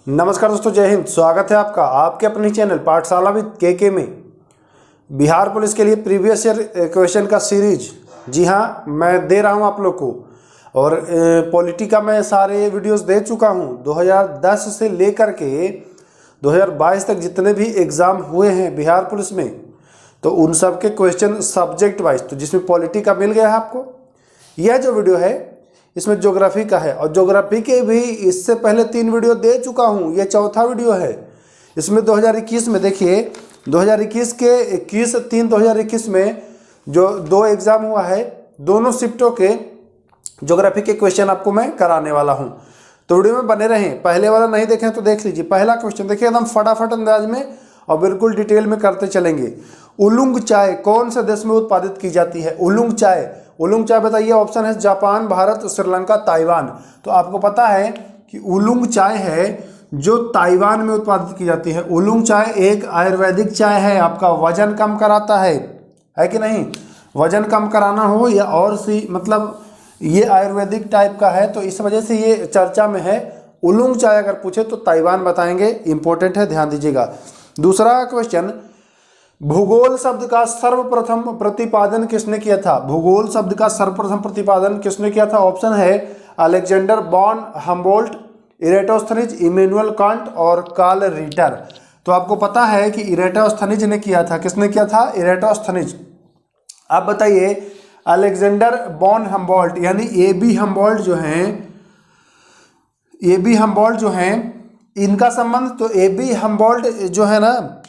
नमस्कार दोस्तों, जय हिंद। स्वागत है आपका आपके अपने चैनल पाठशाला विद के में। बिहार पुलिस के लिए प्रीवियस ईयर क्वेश्चन का सीरीज, जी हाँ, मैं दे रहा हूँ आप लोग को। और पॉलिटी का मैं सारे वीडियोस दे चुका हूँ। 2010 से लेकर के 2022 तक जितने भी एग्ज़ाम हुए हैं बिहार पुलिस में, तो उन सब के क्वेश्चन सब्जेक्ट वाइज, तो जिसमें पॉलिटी का मिल गया है आपको। यह जो वीडियो है इसमें ज्योग्राफी का है, और ज्योग्राफी के भी इससे पहले 3 वीडियो दे चुका हूँ। ये चौथा वीडियो है। इसमें 2021 में देखिए, 2021 के 21/3/2021 में जो 2 एग्ज़ाम हुआ है, दोनों शिफ्टों के ज्योग्राफी के क्वेश्चन आपको मैं कराने वाला हूँ। तो वीडियो में बने रहें। पहले वाला नहीं देखें तो देख लीजिए। पहला क्वेश्चन देखिए, एकदम फटाफट अंदाज में और बिल्कुल डिटेल में करते चलेंगे। उलुंग चाय कौन से देश में उत्पादित की जाती है? उलुंग चाय बताइए। ऑप्शन है जापान, भारत, श्रीलंका, ताइवान। तो आपको पता है कि उलुंग चाय है जो ताइवान में उत्पादित की जाती है। उलुंग चाय एक आयुर्वेदिक चाय है। आपका वजन कम कराता है कि नहीं? वजन कम कराना हो या और सी, मतलब ये आयुर्वेदिक टाइप का है, तो इस वजह से ये चर्चा में है। उलुंग चाय अगर पूछे तो ताइवान बताएंगे। इंपॉर्टेंट है, ध्यान दीजिएगा। दूसरा क्वेश्चन, भूगोल शब्द का सर्वप्रथम प्रतिपादन किसने किया था? भूगोल शब्द का सर्वप्रथम प्रतिपादन किसने किया था? ऑप्शन है Alexander von Humboldt, Eratosthenes, Immanuel Kant और कार्ल रिटर। तो आपको पता है कि इरेटोस्थनीज ने किया था। किसने किया था? इरेटोस्थनीज। आप बताइए, अलेक्जेंडर वॉन हम्बोल्ट यानी ए.बी. हम्बोल्ट जो हैं, इनका संबंध, तो ए.बी. हम्बोल्ट जो है ना,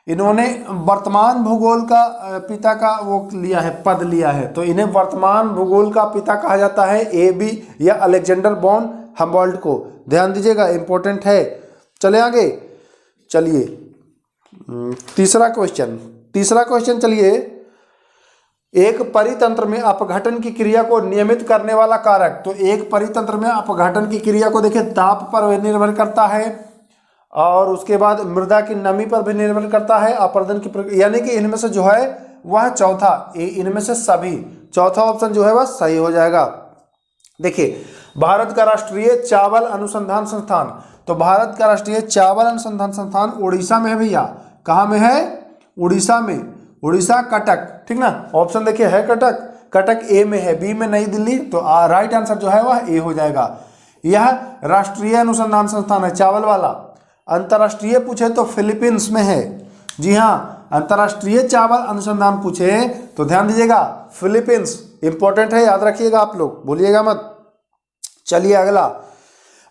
इन्होंने वर्तमान भूगोल का पिता का वो लिया है, पद लिया है। तो इन्हें वर्तमान भूगोल का पिता कहा जाता है, ए.बी. या अलेक्जेंडर वॉन हम्बोल्ट को। ध्यान दीजिएगा, इंपॉर्टेंट है। चले आगे, चलिए तीसरा क्वेश्चन चलिए। एक परितंत्र में अपघटन की क्रिया को नियमित करने वाला कारक। तो एक परितंत्र में अपघटन की क्रिया को देखिए, ताप पर निर्भर करता है, और उसके बाद मृदा की नमी पर भी निर्भर करता है, अपरदन की, यानी कि इनमें से जो है वह चौथा, इनमें से सभी चौथा ऑप्शन जो है वह सही हो जाएगा। देखिए, भारत का राष्ट्रीय चावल अनुसंधान संस्थान, तो भारत का राष्ट्रीय चावल अनुसंधान संस्थान उड़ीसा में है भैया। कहाँ में है? उड़ीसा में। उड़ीसा, कटक, ठीक ना। ऑप्शन देखिए है कटक ए में है, बी में नई दिल्ली। तो राइट आंसर जो है वह ए हो जाएगा। यह राष्ट्रीय अनुसंधान संस्थान है चावल वाला। अंतर्राष्ट्रीय पूछे तो फिलीपींस में है। जी हाँ, अंतर्राष्ट्रीय चावल अनुसंधान पूछे तो ध्यान दीजिएगा, फिलीपींस। इंपॉर्टेंट है, याद रखिएगा आप लोग, भूलिएगा मत। चलिए अगला,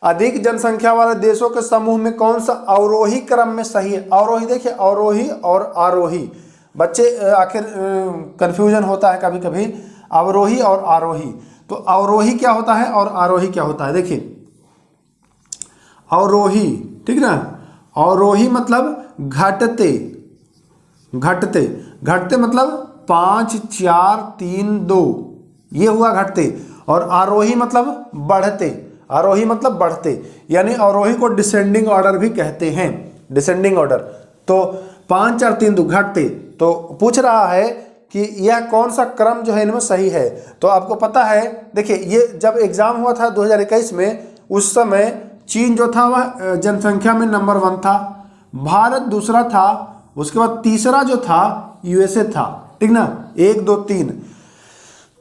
अधिक जनसंख्या वाले देशों के समूह में कौन सा अवरोही क्रम में सही है? अवरोही, देखिए अवरोही और आरोही, बच्चे आखिर कंफ्यूजन होता है कभी कभी, अवरोही और आरोही। तो अवरोही क्या होता है और आरोही क्या होता है? देखिए, अवरोही, ठीक ना, अवरोही मतलब घटते मतलब 5 4 3 2, ये हुआ घटते। और आरोही मतलब बढ़ते, यानी अवरोही को डिसेंडिंग ऑर्डर भी कहते हैं, डिसेंडिंग ऑर्डर। तो 5 4 3 2 घटते। तो पूछ रहा है कि यह कौन सा क्रम जो है इनमें सही है। तो आपको पता है, देखिए, ये जब एग्जाम हुआ था 2021 में, उस समय चीन जो था वह जनसंख्या में नंबर 1 था, भारत दूसरा था, उसके बाद तीसरा जो था यूएसए था, ठीक ना, 1 2 3।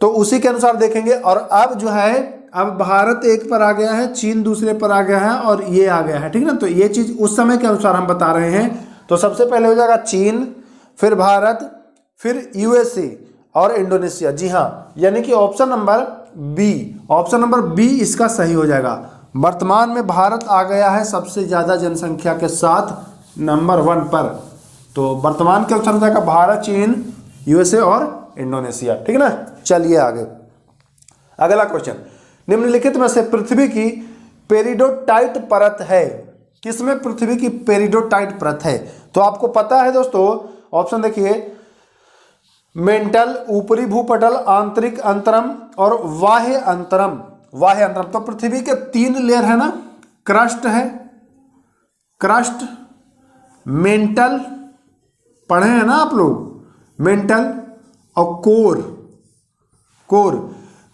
तो उसी के अनुसार देखेंगे। और अब जो है, अब भारत 1 पर आ गया है, चीन दूसरे पर आ गया है, और ये आ गया है, ठीक ना। तो ये चीज उस समय के अनुसार हम बता रहे हैं। तो सबसे पहले हो जाएगा चीन, फिर भारत, फिर यूएसए और इंडोनेशिया। जी हाँ, यानी कि ऑप्शन नंबर बी इसका सही हो जाएगा। वर्तमान में भारत आ गया है सबसे ज्यादा जनसंख्या के साथ नंबर 1 पर। तो वर्तमान के अनुसार हो जाएगा भारत, चीन, यूएसए और इंडोनेशिया, ठीक है ना। चलिए आगे, अगला क्वेश्चन, निम्नलिखित में से पृथ्वी की पेरिडोटाइट परत है? किसमें पृथ्वी की पेरिडोटाइट परत है? तो आपको पता है दोस्तों, ऑप्शन देखिए, मेंटल, ऊपरी भूपटल, आंतरिक अंतरम और बाह्य अंतरम। तो पृथ्वी के 3 लेयर है ना, क्रस्ट है, मेंटल, पढ़े हैं ना आप लोग, मेंटल और कोर।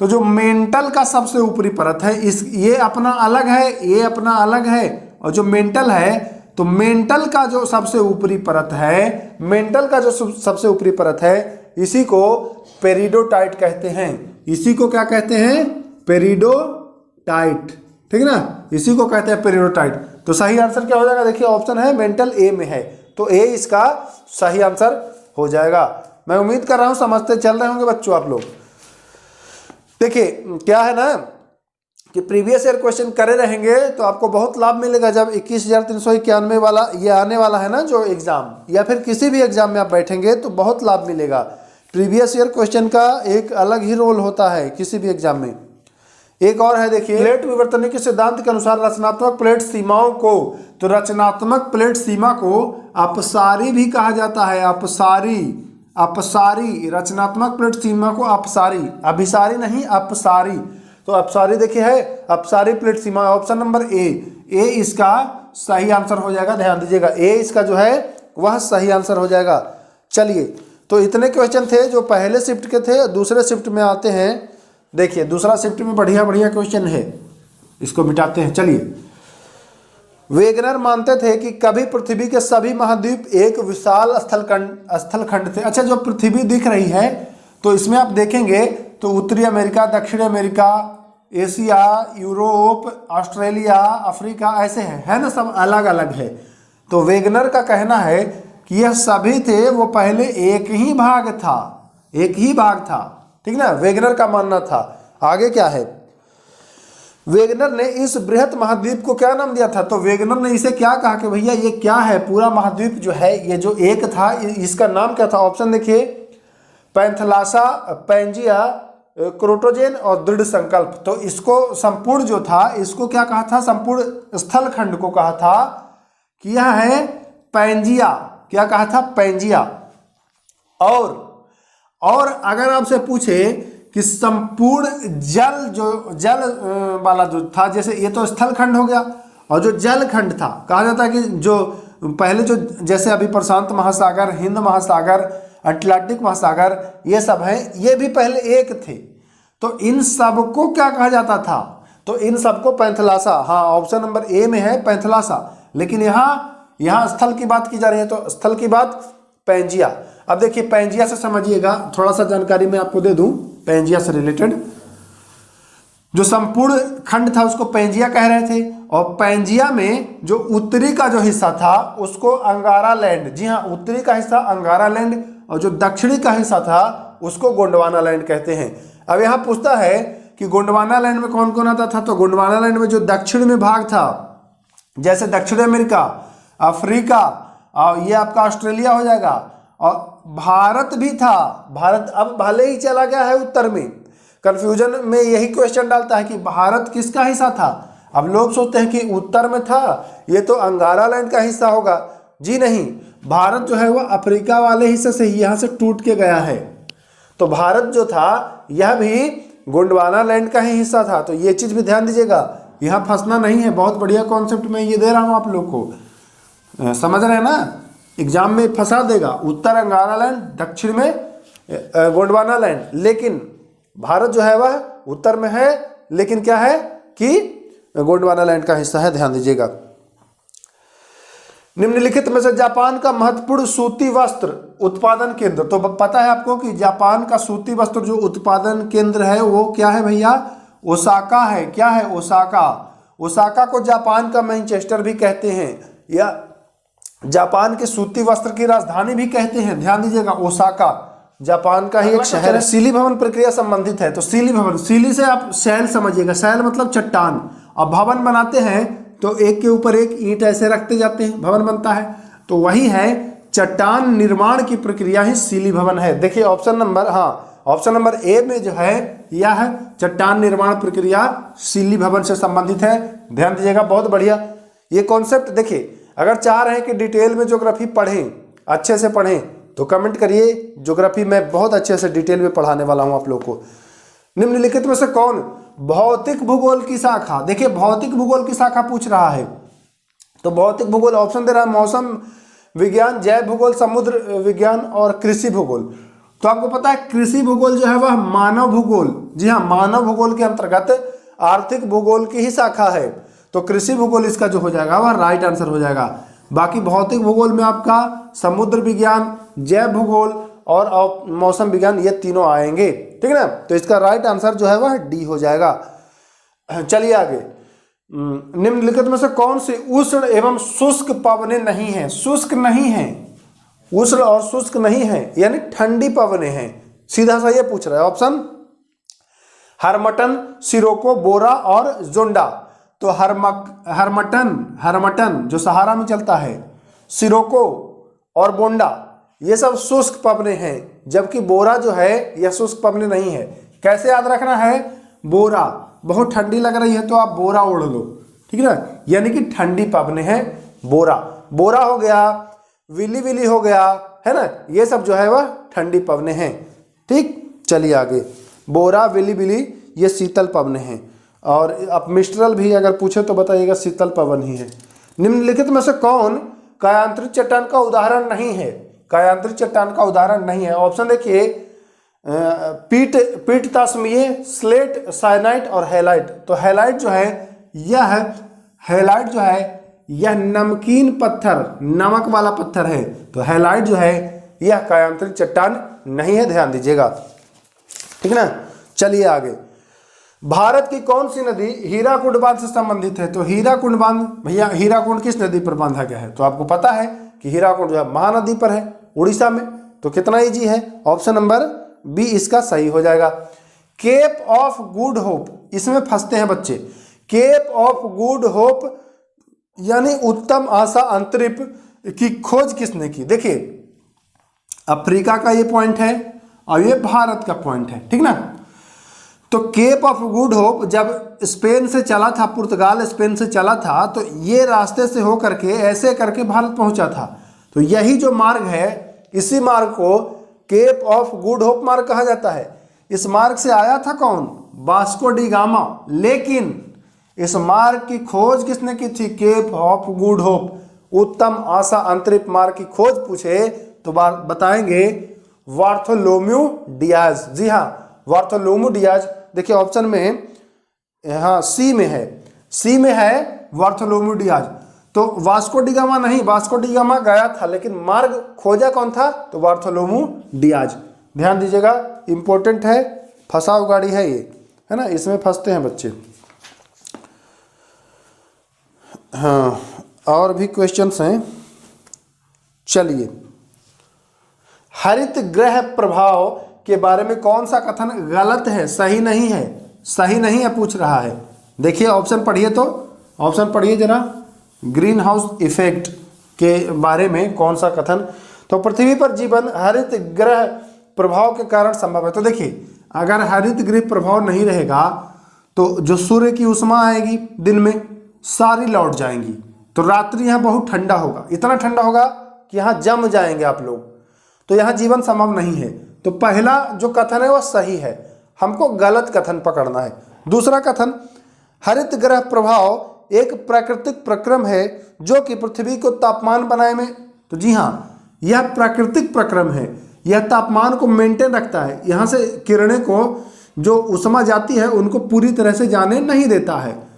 तो जो मेंटल का सबसे ऊपरी परत है, ये अपना अलग है, ये अपना अलग है, और जो मेंटल है, तो मेंटल का जो सबसे ऊपरी परत है, मेंटल का जो सबसे ऊपरी परत है, इसी को पेरिडोटाइट कहते हैं। इसी को क्या कहते हैं? पेरिडोटाइट। ठीक है ना, इसी को कहते हैं पेरिडोटाइट। तो सही आंसर क्या हो जाएगा? देखिए ऑप्शन है मेंटल, ए में है, तो ए इसका सही आंसर हो जाएगा। मैं उम्मीद कर रहा हूं समझते चल रहे होंगे बच्चों आप लोग। देखिए क्या है ना कि प्रीवियस ईयर क्वेश्चन करे रहेंगे तो आपको बहुत लाभ मिलेगा। जब 21,391 वाला ये आने वाला है ना जो एग्जाम, या फिर किसी भी एग्जाम में आप बैठेंगे तो बहुत लाभ मिलेगा। प्रीवियस ईयर क्वेश्चन का एक अलग ही रोल होता है किसी भी एग्जाम में। एक और है, देखिए प्लेट विवर्तन के सिद्धांत के अनुसार रचनात्मक प्लेट सीमाओं को, तो रचनात्मक प्लेट सीमा को अपसारी भी कहा जाता है। अपसारी, अपसारी, रचनात्मक प्लेट सीमा को अपसारी, अभिसारी नहीं, अपसारी। तो अपसारी देखिए है अपसारी plate Seema, option number A इसका सही आंसर हो जाएगा। ध्यान दीजिएगा, ए इसका जो है वह सही आंसर हो जाएगा। चलिए, तो इतने क्वेश्चन थे जो पहले शिफ्ट के थे। दूसरे शिफ्ट में आते हैं। देखिए दूसरा शिफ्ट में बढ़िया बढ़िया क्वेश्चन है, इसको मिटाते हैं। चलिए, वेगनर मानते थे कि कभी पृथ्वी के सभी महाद्वीप एक विशाल स्थलखंड थे। अच्छा, जो पृथ्वी दिख रही है तो इसमें आप देखेंगे तो उत्तरी अमेरिका, दक्षिण America, Asia, Europe, Australia, Africa, ऐसे है ना, सब अलग अलग है। तो वेगनर का कहना है कि यह सभी थे, वो पहले एक ही भाग था, एक ही भाग था। ठीक ना, वेगनर का मानना था। आगे क्या है, वेगनर ने इस बृहत महाद्वीप को क्या नाम दिया था? तो वेगनर ने इसे क्या कहा कि भैया ये क्या है, पूरा महाद्वीप जो है ये जो एक था इसका नाम क्या था? ऑप्शन देखिए, पैंथलासा, पैंजिया, क्रोटोजेन और दृढ़ संकल्प। तो इसको संपूर्ण जो था इसको क्या कहा था? संपूर्ण स्थलखंड को कहा था कि यह है पैंजिया। क्या कहा था? पैंजिया। और अगर आपसे पूछे कि संपूर्ण जल वाला जो था, जैसे ये तो स्थलखंड हो गया, और जो जलखंड था कहा जाता है कि जो पहले जो जैसे अभी प्रशांत महासागर, हिंद महासागर, अटलांटिक महासागर, ये सब हैं, ये भी पहले एक थे। तो इन सब को क्या कहा जाता था? तो इन सबको पैंथलासा। हाँ, ऑप्शन नंबर ए में है पैंथलासा। लेकिन यहाँ स्थल की बात की जा रही है तो स्थल की बात पैंजिया। अब देखिए पैंजिया से समझिएगा, थोड़ा सा जानकारी मैं आपको दे दूं पैंजिया से रिलेटेड। जो संपूर्ण खंड था उसको पैंजिया कह रहे थे, और पैंजिया में जो उत्तरी का जो हिस्सा था उसको अंगारा लैंड, जी हाँ उत्तरी का हिस्सा अंगारा लैंड, और जो दक्षिणी का हिस्सा था उसको गोंडवाना लैंड कहते हैं। अब यहाँ पूछता है कि गोंडवाना लैंड में कौन कौन आता था? तो गोंडवाना लैंड में जो दक्षिण में भाग था, जैसे दक्षिण अमेरिका, अफ्रीका, और ये आपका ऑस्ट्रेलिया हो जाएगा, और भारत भी था। भारत अब भले ही चला गया है उत्तर में, कंफ्यूजन में यही क्वेश्चन डालता है कि भारत किसका हिस्सा था। अब लोग सोचते हैं कि उत्तर में था, ये तो अंगारा लैंड का हिस्सा होगा। जी नहीं, भारत जो है वह अफ्रीका वाले हिस्से से ही यहाँ से टूट के गया है। तो भारत जो था यह भी गोंडवाना लैंड का ही हिस्सा था। तो ये चीज़ भी ध्यान दीजिएगा, यहाँ फंसना नहीं है। बहुत बढ़िया कॉन्सेप्ट मैं ये दे रहा हूँ आप लोग को, समझ रहे हैं ना, एग्जाम में फंसा देगा। उत्तर अंगारा लैंड, दक्षिण में गोंडवाना लैंड, लेकिन भारत जो है वह उत्तर में है, लेकिन क्या है कि गोंडवाना लैंड का हिस्सा है। ध्यान दीजिएगा। निम्नलिखित में से जापान का महत्वपूर्ण सूती वस्त्र उत्पादन केंद्र, तो पता है आपको कि जापान का सूती वस्त्र जो उत्पादन केंद्र है वो क्या है भैया? ओसाका है। क्या है? ओसाका। ओसाका को जापान का मैनचेस्टर भी कहते हैं, या जापान के सूती वस्त्र की राजधानी भी कहते हैं। ध्यान दीजिएगा, ओसाका जापान का ही एक शहर है। सीली भवन प्रक्रिया संबंधित है, तो सीली भवन, सीली से आप शैल समझिएगा, शैल मतलब चट्टान। अब भवन बनाते हैं तो एक के ऊपर एक ईंट ऐसे रखते जाते हैं, भवन बनता है, तो वही है चट्टान निर्माण की प्रक्रिया ही सीली भवन है। देखिए ऑप्शन नंबर, हाँ ऑप्शन नंबर ए में जो है यह चट्टान निर्माण प्रक्रिया सीली भवन से संबंधित है। ध्यान दीजिएगा, बहुत बढ़िया ये कॉन्सेप्ट। देखिए अगर चाह रहे हैं कि डिटेल में ज्योग्राफी पढ़ें, अच्छे से पढ़ें, तो कमेंट करिए। ज्योग्राफी मैं बहुत अच्छे से डिटेल में पढ़ाने वाला हूं आप लोग को। निम्नलिखित में से कौन भौतिक भूगोल की शाखा, देखिए भौतिक भूगोल की शाखा पूछ रहा है, तो भौतिक भूगोल ऑप्शन दे रहा है मौसम विज्ञान, जैव भूगोल, समुद्र विज्ञान और कृषि भूगोल। तो आपको पता है कृषि भूगोल जो है वह मानव भूगोल, जी हाँ मानव भूगोल के अंतर्गत आर्थिक भूगोल की ही शाखा है। तो कृषि भूगोल इसका जो हो जाएगा वह राइट आंसर हो जाएगा। बाकी भौतिक भूगोल में आपका समुद्र विज्ञान, जैव भूगोल और मौसम विज्ञान ये तीनों आएंगे, ठीक है ना। तो इसका राइट आंसर जो है वह डी हो जाएगा। चलिए आगे, निम्नलिखित में से कौन सी उष्ण एवं शुष्क पवनें नहीं है? शुष्क नहीं है, उष्ण और शुष्क नहीं है, यानी ठंडी पवनें हैं। सीधा सा ये पूछ रहा है ऑप्शन, हरमटन, सिरोको, बोरा और जोंडा। तो हरमटन जो सहारा में चलता है, सिरोको और बोंडा ये सब शुष्क पवनें हैं, जबकि बोरा जो है यह शुष्क पवनें नहीं है। कैसे याद रखना है? बोरा, बहुत ठंडी लग रही है तो आप बोरा ओढ़ लो, ठीक है ना, यानी कि ठंडी पवनें हैं बोरा। बोरा हो गया, विली विली हो गया, है ना, ये सब जो है वह ठंडी पवनें हैं। ठीक, चलिए आगे, बोरा, विली विली ये शीतल पवनें हैं। और अब मिस्ट्रल भी अगर पूछे तो बताइएगा शीतल पवन ही है। निम्नलिखित में से कौन कायांतरित चट्टान का उदाहरण नहीं है? कायांतरित चट्टान का उदाहरण नहीं है। ऑप्शन देखिए, पीट तासमीय, स्लेट, साइनाइट और हैलाइट। तो हैलाइट जो है यह नमकीन पत्थर, नमक वाला पत्थर है। तो हैलाइट जो है यह कायांतरित चट्टान नहीं है, ध्यान दीजिएगा, ठीक है ना। चलिए आगे, भारत की कौन सी नदी हीराकुंड बांध से संबंधित है? तो हीराकुंड बांध, भैया हीराकुंड किस नदी पर बांधा गया है? तो आपको पता है कि हीराकुंड जो है महानदी पर है, उड़ीसा में। तो कितना इजी है, ऑप्शन नंबर बी इसका सही हो जाएगा। केप ऑफ गुड होप, इसमें फंसते हैं बच्चे। केप ऑफ गुड होप यानी उत्तम आशा अंतरिप की खोज किसने की? देखिए, अफ्रीका का ये पॉइंट है और ये भारत का पॉइंट है, ठीक ना। तो केप ऑफ गुड होप जब स्पेन से चला था, पुर्तगाल स्पेन से चला था, तो ये रास्ते से हो करके ऐसे करके भारत पहुंचा था। तो यही जो मार्ग है, इसी मार्ग को केप ऑफ गुड होप मार्ग कहा जाता है। इस मार्ग से आया था कौन? Vasco D gamma. लेकिन इस मार्ग की खोज किसने की थी? केप ऑफ गुड होप, उत्तम आशा अंतरिप मार्ग की खोज पूछे तो बताएंगे बार्थोलोम्यू डियाज। जी हाँ, बार्थोलोम्यू डियाज। देखिए ऑप्शन में, हाँ सी में है बार्थोलोम्यू डियाज। तो वास्को डी गामा नहीं, वास्को डी गामा गया था लेकिन मार्ग खोजा कौन था? तो बार्थोलोम्यू डियाज। ध्यान दीजिएगा, इंपॉर्टेंट है, फंसाव गाड़ी है ये, है ना, इसमें फंसते हैं बच्चे। हाँ, और भी क्वेश्चंस हैं। चलिए, हरित ग्रह प्रभाव के बारे में कौन सा कथन गलत है, सही नहीं है? सही नहीं है पूछ रहा है। देखिए ऑप्शन पढ़िए, तो ऑप्शन पढ़िए जरा, ग्रीन हाउस इफेक्ट के बारे में कौन सा कथन? तो पृथ्वी पर जीवन हरित ग्रह प्रभाव के कारण संभव है। तो देखिए, अगर हरित गृह प्रभाव नहीं रहेगा तो जो सूर्य की उष्मा आएगी दिन में सारी लौट जाएंगी, तो रात्रि यहाँ बहुत ठंडा होगा, इतना ठंडा होगा कि यहाँ जम जाएंगे आप लोग, तो यहाँ जीवन संभव नहीं है। तो पहला जो कथन है वह सही है, हमको गलत कथन पकड़ना है। दूसरा कथन, हरित ग्रह प्रभाव एक प्राकृतिक प्रक्रम है जो कि पृथ्वी को तापमान बनाने में, तो जी हाँ, यह प्राकृतिक प्रक्रम है, यह तापमान को मेंटेन रखता है। यहाँ से किरणें को जो उष्मा जाती है उनको पूरी तरह से जाने नहीं देता है,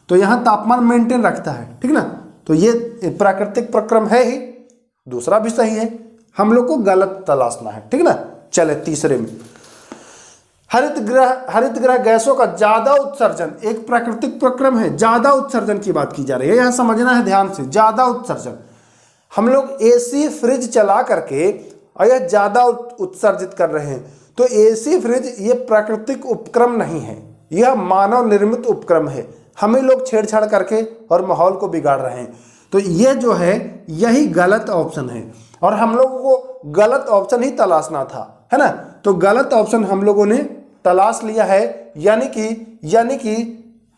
तो यहाँ तापमान मेंटेन रखता है, ठीक ना। तो ये प्राकृतिक प्रक्रम है ही। दूसरा भी सही है, हम लोग को गलत तलाशना है, ठीक ना। चले तीसरे में, हरित ग्रह गैसों का ज्यादा उत्सर्जन एक प्राकृतिक प्रक्रम है। ज्यादा उत्सर्जन की बात की जा रही है, यह समझना है ध्यान से। ज्यादा उत्सर्जन, हम लोग एसी फ्रिज चला करके और यह ज्यादा उत्सर्जित कर रहे हैं, तो एसी फ्रिज ये प्राकृतिक उपक्रम नहीं है, यह मानव निर्मित उपक्रम है। हमें लोग छेड़छाड़ करके और माहौल को बिगाड़ रहे हैं, तो ये जो है यही गलत ऑप्शन है, और हम लोगों को गलत ऑप्शन ही तलाशना था, है ना। तो गलत ऑप्शन हम लोगों ने तलाश लिया है, यानी कि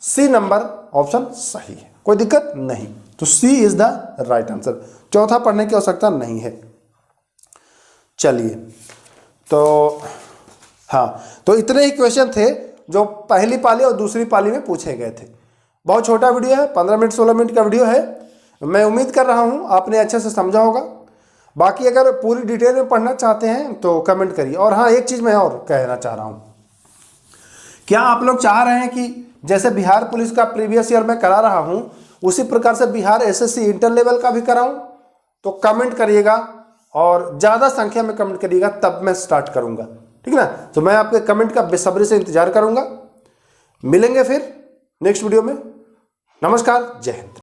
सी नंबर ऑप्शन सही है, कोई दिक्कत नहीं। तो सी इज द राइट आंसर, चौथा पढ़ने की आवश्यकता नहीं है। चलिए, तो हाँ, तो इतने ही क्वेश्चन थे जो पहली पाली और दूसरी पाली में पूछे गए थे। बहुत छोटा वीडियो है, 15 मिनट 16 मिनट का वीडियो है। मैं उम्मीद कर रहा हूँ आपने अच्छे से समझा होगा। बाकी अगर पूरी डिटेल में पढ़ना चाहते हैं तो कमेंट करिए। और हाँ, एक चीज़ मैं और कहना चाह रहा हूँ क्या आप लोग चाह रहे हैं कि जैसे बिहार पुलिस का प्रीवियस ईयर मैं करा रहा हूं उसी प्रकार से बिहार एसएससी इंटर लेवल का भी कराऊं? तो कमेंट करिएगा और ज़्यादा संख्या में कमेंट करिएगा, तब मैं स्टार्ट करूंगा, ठीक है ना। तो मैं आपके कमेंट का बेसब्री से इंतजार करूंगा। मिलेंगे फिर नेक्स्ट वीडियो में। नमस्कार, जय हिंद।